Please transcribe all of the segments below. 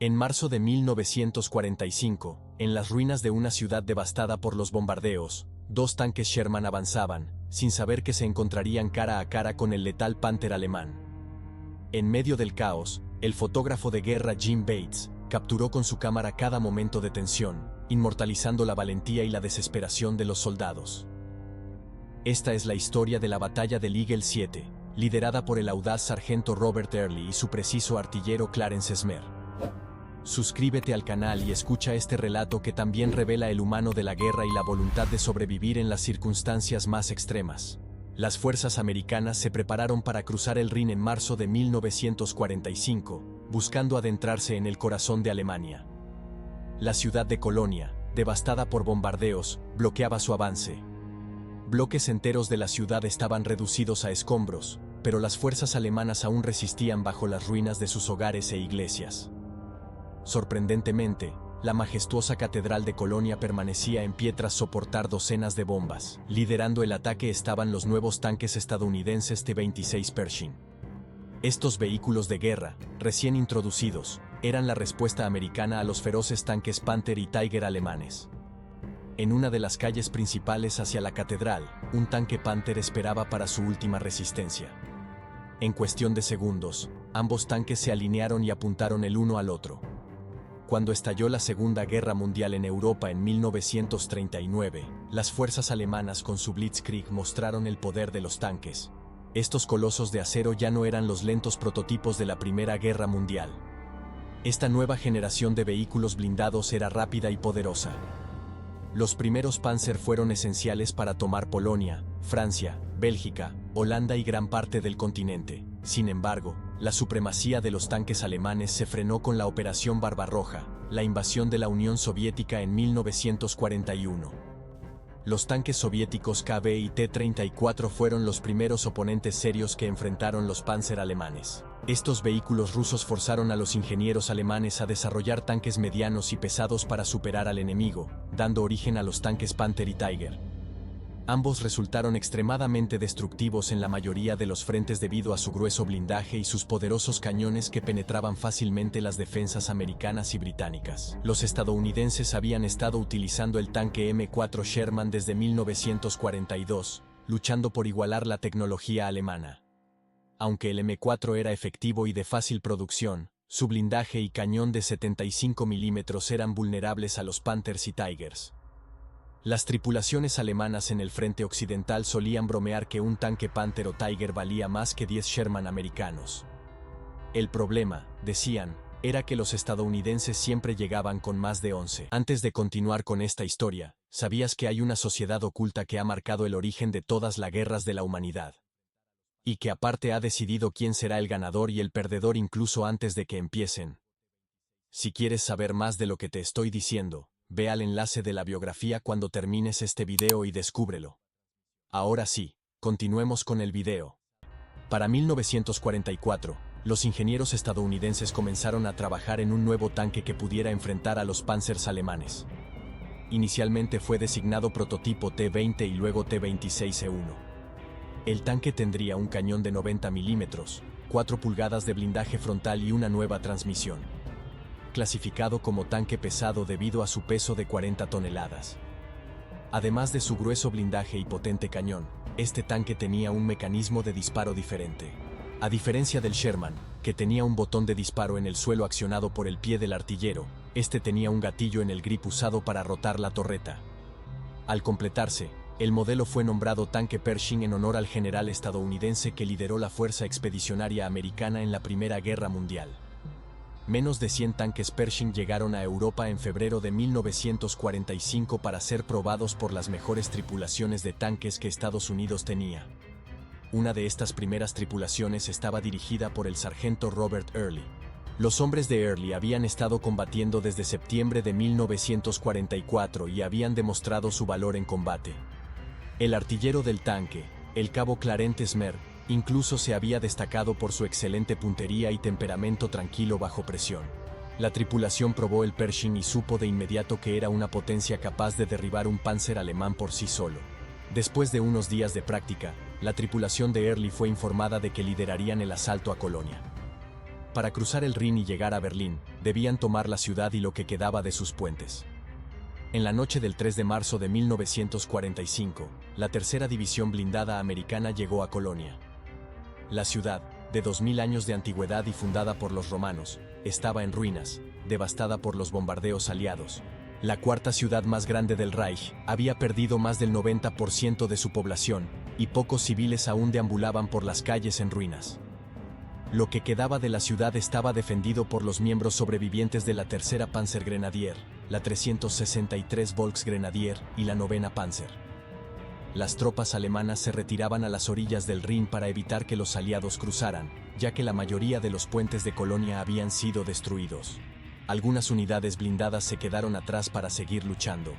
En marzo de 1945, en las ruinas de una ciudad devastada por los bombardeos, dos tanques Sherman avanzaban, sin saber que se encontrarían cara a cara con el letal Panther alemán. En medio del caos, el fotógrafo de guerra Jim Bates capturó con su cámara cada momento de tensión, inmortalizando la valentía y la desesperación de los soldados. Esta es la historia de la batalla del Eagle 7, liderada por el audaz sargento Robert Early y su preciso artillero Clarence Smer. Suscríbete al canal y escucha este relato que también revela el humano de la guerra y la voluntad de sobrevivir en las circunstancias más extremas. Las fuerzas americanas se prepararon para cruzar el Rin en marzo de 1945, buscando adentrarse en el corazón de Alemania. La ciudad de Colonia, devastada por bombardeos, bloqueaba su avance. Bloques enteros de la ciudad estaban reducidos a escombros, pero las fuerzas alemanas aún resistían bajo las ruinas de sus hogares e iglesias. Sorprendentemente, la majestuosa catedral de Colonia permanecía en pie tras soportar docenas de bombas. Liderando el ataque estaban los nuevos tanques estadounidenses T-26 Pershing. Estos vehículos de guerra, recién introducidos, eran la respuesta americana a los feroces tanques Panther y Tiger alemanes. En una de las calles principales hacia la catedral, un tanque Panther esperaba para su última resistencia. En cuestión de segundos, ambos tanques se alinearon y apuntaron el uno al otro. Cuando estalló la Segunda Guerra Mundial en Europa en 1939, las fuerzas alemanas con su Blitzkrieg mostraron el poder de los tanques. Estos colosos de acero ya no eran los lentos prototipos de la Primera Guerra Mundial. Esta nueva generación de vehículos blindados era rápida y poderosa. Los primeros Panzer fueron esenciales para tomar Polonia, Francia, Bélgica, Holanda y gran parte del continente. Sin embargo, la supremacía de los tanques alemanes se frenó con la Operación Barbarroja, la invasión de la Unión Soviética en 1941. Los tanques soviéticos KB y T-34 fueron los primeros oponentes serios que enfrentaron los Panzer alemanes. Estos vehículos rusos forzaron a los ingenieros alemanes a desarrollar tanques medianos y pesados para superar al enemigo, dando origen a los tanques Panther y Tiger. Ambos resultaron extremadamente destructivos en la mayoría de los frentes debido a su grueso blindaje y sus poderosos cañones que penetraban fácilmente las defensas americanas y británicas. Los estadounidenses habían estado utilizando el tanque M4 Sherman desde 1942, luchando por igualar la tecnología alemana. Aunque el M4 era efectivo y de fácil producción, su blindaje y cañón de 75 mm eran vulnerables a los Panthers y Tigers. Las tripulaciones alemanas en el frente occidental solían bromear que un tanque Panther o Tiger valía más que 10 Sherman americanos. El problema, decían, era que los estadounidenses siempre llegaban con más de 11. Antes de continuar con esta historia, ¿sabías que hay una sociedad oculta que ha marcado el origen de todas las guerras de la humanidad? Y que aparte ha decidido quién será el ganador y el perdedor incluso antes de que empiecen. Si quieres saber más de lo que te estoy diciendo, ve al enlace de la biografía cuando termines este video y descúbrelo. Ahora sí, continuemos con el video. Para 1944, los ingenieros estadounidenses comenzaron a trabajar en un nuevo tanque que pudiera enfrentar a los Panzers alemanes. Inicialmente fue designado prototipo T-20 y luego T-26E1. El tanque tendría un cañón de 90 mm, 4 pulgadas de blindaje frontal y una nueva transmisión. Clasificado como tanque pesado debido a su peso de 40 toneladas. Además de su grueso blindaje y potente cañón, este tanque tenía un mecanismo de disparo diferente. A diferencia del Sherman, que tenía un botón de disparo en el suelo accionado por el pie del artillero, este tenía un gatillo en el grip usado para rotar la torreta. Al completarse, el modelo fue nombrado tanque Pershing en honor al general estadounidense que lideró la Fuerza Expedicionaria Americana en la Primera Guerra Mundial. Menos de 100 tanques Pershing llegaron a Europa en febrero de 1945 para ser probados por las mejores tripulaciones de tanques que Estados Unidos tenía. Una de estas primeras tripulaciones estaba dirigida por el sargento Robert Early. Los hombres de Early habían estado combatiendo desde septiembre de 1944 y habían demostrado su valor en combate. El artillero del tanque, el cabo Clarence Smer, incluso se había destacado por su excelente puntería y temperamento tranquilo bajo presión. La tripulación probó el Pershing y supo de inmediato que era una potencia capaz de derribar un Panzer alemán por sí solo. Después de unos días de práctica, la tripulación de Early fue informada de que liderarían el asalto a Colonia. Para cruzar el Rin y llegar a Berlín, debían tomar la ciudad y lo que quedaba de sus puentes. En la noche del 3 de marzo de 1945, la tercera división blindada americana llegó a Colonia. La ciudad, de 2000 años de antigüedad y fundada por los romanos, estaba en ruinas, devastada por los bombardeos aliados. La cuarta ciudad más grande del Reich había perdido más del 90% de su población, y pocos civiles aún deambulaban por las calles en ruinas. Lo que quedaba de la ciudad estaba defendido por los miembros sobrevivientes de la tercera Panzergrenadier, la 363 Volksgrenadier y la novena Panzer. Las tropas alemanas se retiraban a las orillas del Rin para evitar que los aliados cruzaran, ya que la mayoría de los puentes de Colonia habían sido destruidos. Algunas unidades blindadas se quedaron atrás para seguir luchando.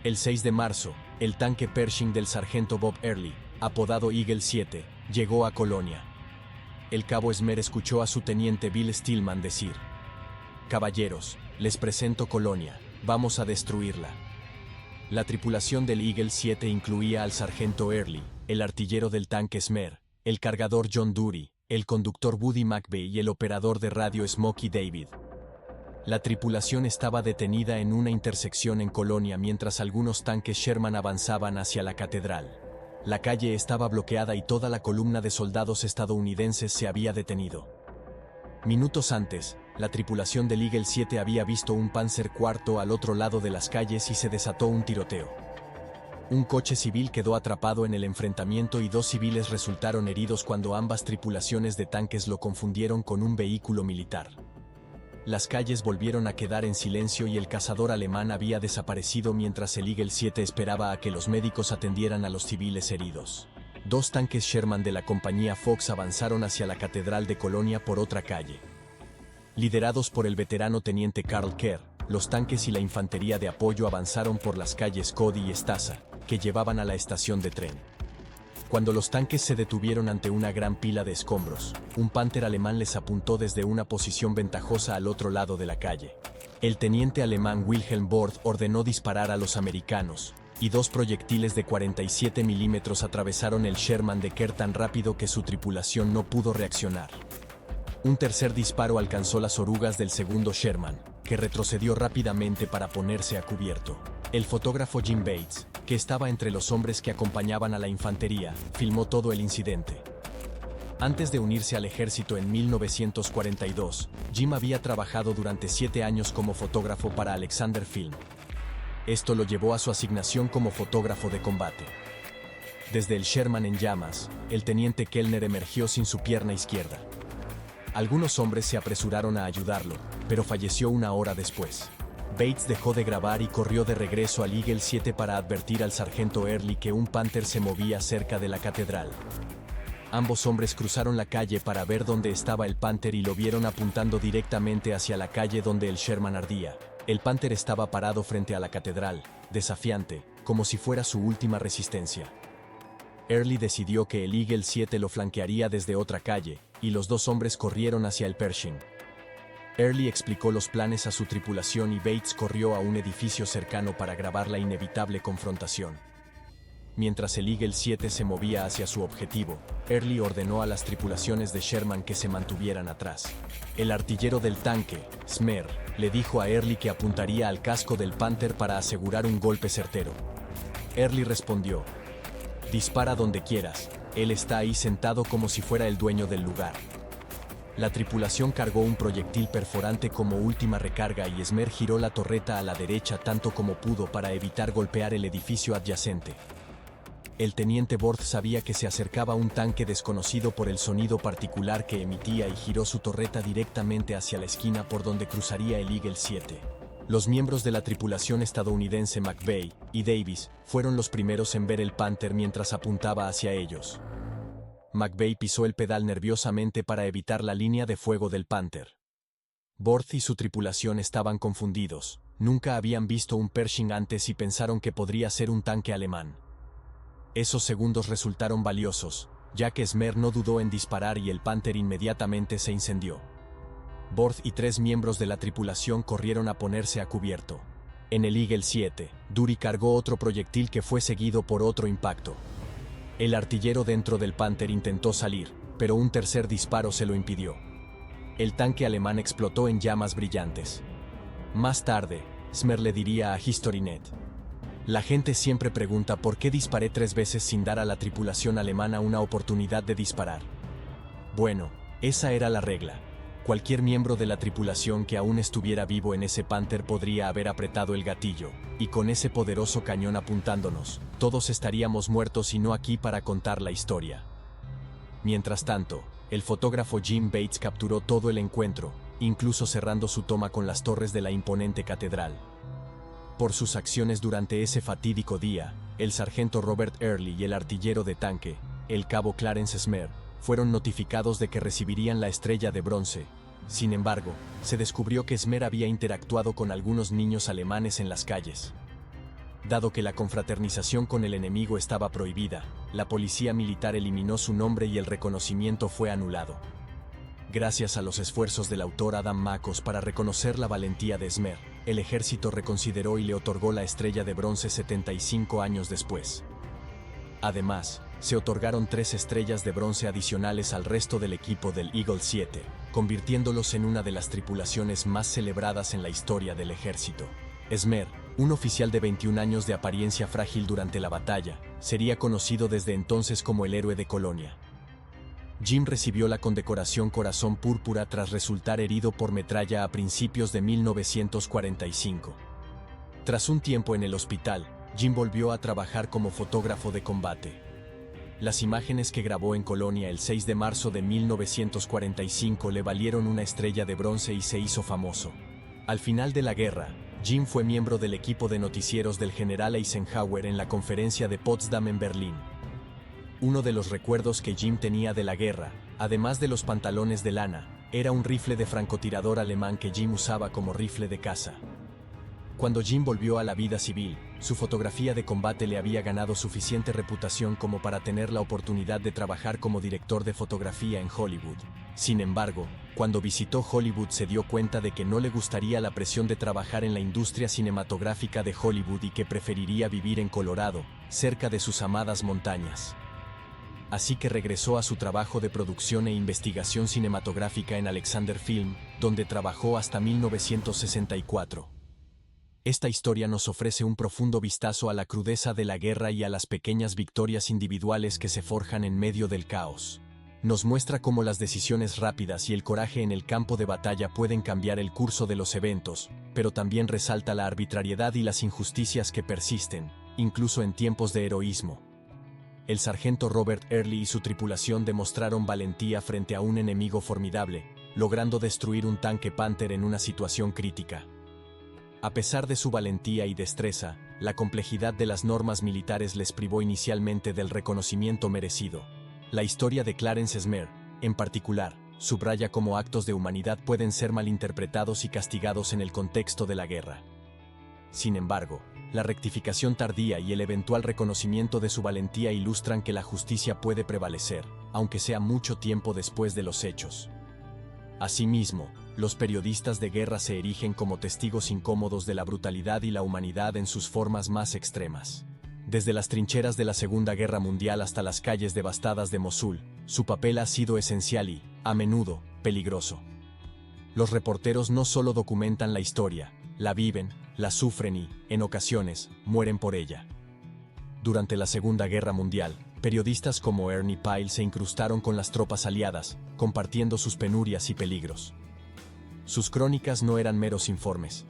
El 6 de marzo, el tanque Pershing del sargento Bob Early, apodado Eagle 7, llegó a Colonia. El cabo Smer escuchó a su teniente Bill Stillman decir: «Caballeros, les presento Colonia, vamos a destruirla». La tripulación del Eagle 7 incluía al sargento Early, el artillero del tanque Smer, el cargador John Dury, el conductor Buddy McVeigh y el operador de radio Smokey David. La tripulación estaba detenida en una intersección en Colonia mientras algunos tanques Sherman avanzaban hacia la catedral. La calle estaba bloqueada y toda la columna de soldados estadounidenses se había detenido. Minutos antes, la tripulación del Eagle 7 había visto un Panzer IV al otro lado de las calles y se desató un tiroteo. Un coche civil quedó atrapado en el enfrentamiento y 2 civiles resultaron heridos cuando ambas tripulaciones de tanques lo confundieron con un vehículo militar. Las calles volvieron a quedar en silencio y el cazador alemán había desaparecido mientras el Eagle 7 esperaba a que los médicos atendieran a los civiles heridos. 2 tanques Sherman de la compañía Fox avanzaron hacia la Catedral de Colonia por otra calle. Liderados por el veterano teniente Karl Kerr, los tanques y la infantería de apoyo avanzaron por las calles Cody y Stasa, que llevaban a la estación de tren. Cuando los tanques se detuvieron ante una gran pila de escombros, un Panther alemán les apuntó desde una posición ventajosa al otro lado de la calle. El teniente alemán Wilhelm Borth ordenó disparar a los americanos, y 2 proyectiles de 47 milímetros atravesaron el Sherman de Kerr tan rápido que su tripulación no pudo reaccionar. Un tercer disparo alcanzó las orugas del segundo Sherman, que retrocedió rápidamente para ponerse a cubierto. El fotógrafo Jim Bates, que estaba entre los hombres que acompañaban a la infantería, filmó todo el incidente. Antes de unirse al ejército en 1942, Jim había trabajado durante 7 años como fotógrafo para Alexander Film. Esto lo llevó a su asignación como fotógrafo de combate. Desde el Sherman en llamas, el teniente Kellner emergió sin su pierna izquierda. Algunos hombres se apresuraron a ayudarlo, pero falleció 1 hora después. Bates dejó de grabar y corrió de regreso al Eagle 7 para advertir al sargento Early que un Panther se movía cerca de la catedral. Ambos hombres cruzaron la calle para ver dónde estaba el Panther y lo vieron apuntando directamente hacia la calle donde el Sherman ardía. El Panther estaba parado frente a la catedral, desafiante, como si fuera su última resistencia. Early decidió que el Eagle 7 lo flanquearía desde otra calle, y los 2 hombres corrieron hacia el Pershing. Early explicó los planes a su tripulación y Bates corrió a un edificio cercano para grabar la inevitable confrontación. Mientras el Eagle 7 se movía hacia su objetivo, Early ordenó a las tripulaciones de Sherman que se mantuvieran atrás. El artillero del tanque, Smer, le dijo a Early que apuntaría al casco del Panther para asegurar un golpe certero. Early respondió: «Dispara donde quieras, él está ahí sentado como si fuera el dueño del lugar». La tripulación cargó un proyectil perforante como última recarga y Smer giró la torreta a la derecha tanto como pudo para evitar golpear el edificio adyacente. El teniente Borth sabía que se acercaba un tanque desconocido por el sonido particular que emitía y giró su torreta directamente hacia la esquina por donde cruzaría el Eagle 7. Los miembros de la tripulación estadounidense McVeigh y Davis fueron los primeros en ver el Panther mientras apuntaba hacia ellos. McVeigh pisó el pedal nerviosamente para evitar la línea de fuego del Panther. Borth y su tripulación estaban confundidos. Nunca habían visto un Pershing antes y pensaron que podría ser un tanque alemán. Esos segundos resultaron valiosos, ya que Smer no dudó en disparar y el Panther inmediatamente se incendió. Borth y 3 miembros de la tripulación corrieron a ponerse a cubierto. En el Eagle 7, Dury cargó otro proyectil que fue seguido por otro impacto. El artillero dentro del Panther intentó salir, pero un tercer disparo se lo impidió. el tanque alemán explotó en llamas brillantes. Más tarde, Smer le diría a HistoryNet: la gente siempre pregunta por qué disparé 3 veces sin dar a la tripulación alemana una oportunidad de disparar. Bueno, esa era la regla. Cualquier miembro de la tripulación que aún estuviera vivo en ese Panther podría haber apretado el gatillo, y con ese poderoso cañón apuntándonos, todos estaríamos muertos y no aquí para contar la historia. Mientras tanto, el fotógrafo Jim Bates capturó todo el encuentro, incluso cerrando su toma con las torres de la imponente catedral. Por sus acciones durante ese fatídico día, el sargento Robert Early y el artillero de tanque, el cabo Clarence Smer, fueron notificados de que recibirían la estrella de bronce. Sin embargo, se descubrió que Smer había interactuado con algunos niños alemanes en las calles. Dado que la confraternización con el enemigo estaba prohibida, la policía militar eliminó su nombre y el reconocimiento fue anulado. Gracias a los esfuerzos del autor Adam Makos para reconocer la valentía de Smer, el ejército reconsideró y le otorgó la estrella de bronce 75 años después. Además, se otorgaron 3 estrellas de bronce adicionales al resto del equipo del Eagle 7, convirtiéndolos en una de las tripulaciones más celebradas en la historia del ejército. Smer, un oficial de 21 años de apariencia frágil durante la batalla, sería conocido desde entonces como el héroe de Colonia. Jim recibió la condecoración Corazón Púrpura tras resultar herido por metralla a principios de 1945. Tras un tiempo en el hospital, Jim volvió a trabajar como fotógrafo de combate. Las imágenes que grabó en Colonia el 6 de marzo de 1945 le valieron una estrella de bronce y se hizo famoso. Al final de la guerra, Jim fue miembro del equipo de noticieros del general Eisenhower en la conferencia de Potsdam en Berlín. Uno de los recuerdos que Jim tenía de la guerra, además de los pantalones de lana, era un rifle de francotirador alemán que Jim usaba como rifle de caza. Cuando Jim volvió a la vida civil, su fotografía de combate le había ganado suficiente reputación como para tener la oportunidad de trabajar como director de fotografía en Hollywood. Sin embargo, cuando visitó Hollywood se dio cuenta de que no le gustaría la presión de trabajar en la industria cinematográfica de Hollywood y que preferiría vivir en Colorado, cerca de sus amadas montañas. Así que regresó a su trabajo de producción e investigación cinematográfica en Alexander Film, donde trabajó hasta 1964. Esta historia nos ofrece un profundo vistazo a la crudeza de la guerra y a las pequeñas victorias individuales que se forjan en medio del caos. Nos muestra cómo las decisiones rápidas y el coraje en el campo de batalla pueden cambiar el curso de los eventos, pero también resalta la arbitrariedad y las injusticias que persisten, incluso en tiempos de heroísmo. El sargento Robert Early y su tripulación demostraron valentía frente a un enemigo formidable, logrando destruir un tanque Panther en una situación crítica. A pesar de su valentía y destreza, la complejidad de las normas militares les privó inicialmente del reconocimiento merecido. La historia de Clarence Smer, en particular, subraya cómo actos de humanidad pueden ser malinterpretados y castigados en el contexto de la guerra. Sin embargo, la rectificación tardía y el eventual reconocimiento de su valentía ilustran que la justicia puede prevalecer, aunque sea mucho tiempo después de los hechos. Asimismo, los periodistas de guerra se erigen como testigos incómodos de la brutalidad y la humanidad en sus formas más extremas. Desde las trincheras de la Segunda Guerra Mundial hasta las calles devastadas de Mosul, su papel ha sido esencial y, a menudo, peligroso. Los reporteros no solo documentan la historia, la viven, la sufren y, en ocasiones, mueren por ella. Durante la Segunda Guerra Mundial, periodistas como Ernie Pyle se incrustaron con las tropas aliadas, compartiendo sus penurias y peligros. Sus crónicas no eran meros informes.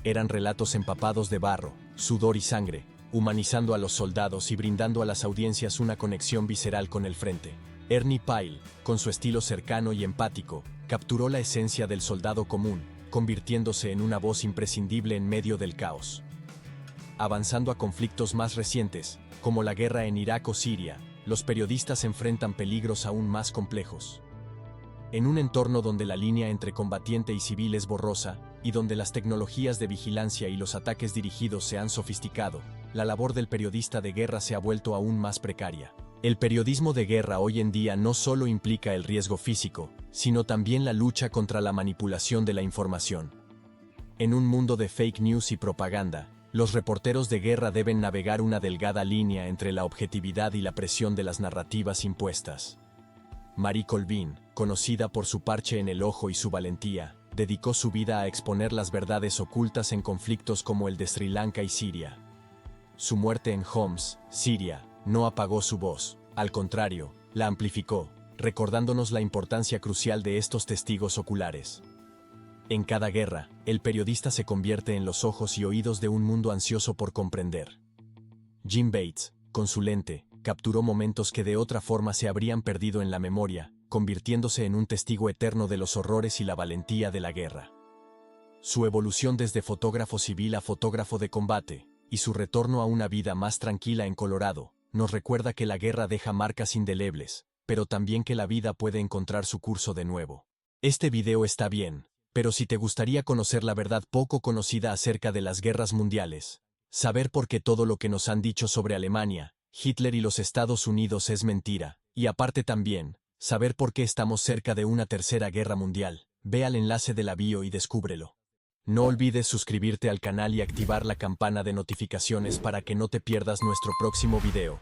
Eran relatos empapados de barro, sudor y sangre, humanizando a los soldados y brindando a las audiencias una conexión visceral con el frente. Ernie Pyle, con su estilo cercano y empático, capturó la esencia del soldado común, convirtiéndose en una voz imprescindible en medio del caos. Avanzando a conflictos más recientes, como la guerra en Irak o Siria, los periodistas enfrentan peligros aún más complejos. En un entorno donde la línea entre combatiente y civil es borrosa, y donde las tecnologías de vigilancia y los ataques dirigidos se han sofisticado, la labor del periodista de guerra se ha vuelto aún más precaria. El periodismo de guerra hoy en día no solo implica el riesgo físico, sino también la lucha contra la manipulación de la información. En un mundo de fake news y propaganda, los reporteros de guerra deben navegar una delgada línea entre la objetividad y la presión de las narrativas impuestas. Marie Colvin, conocida por su parche en el ojo y su valentía, dedicó su vida a exponer las verdades ocultas en conflictos como el de Sri Lanka y Siria. Su muerte en Homs, Siria, no apagó su voz, al contrario, la amplificó, recordándonos la importancia crucial de estos testigos oculares. En cada guerra, el periodista se convierte en los ojos y oídos de un mundo ansioso por comprender. Jim Bates, con su lente, capturó momentos que de otra forma se habrían perdido en la memoria, convirtiéndose en un testigo eterno de los horrores y la valentía de la guerra. Su evolución desde fotógrafo civil a fotógrafo de combate, y su retorno a una vida más tranquila en Colorado, nos recuerda que la guerra deja marcas indelebles, pero también que la vida puede encontrar su curso de nuevo. Este video está bien, pero si te gustaría conocer la verdad poco conocida acerca de las guerras mundiales, saber por qué todo lo que nos han dicho sobre Alemania, Hitler y los Estados Unidos es mentira, y aparte también, saber por qué estamos cerca de una tercera guerra mundial, ve al enlace de la bio y descúbrelo. No olvides suscribirte al canal y activar la campana de notificaciones para que no te pierdas nuestro próximo video.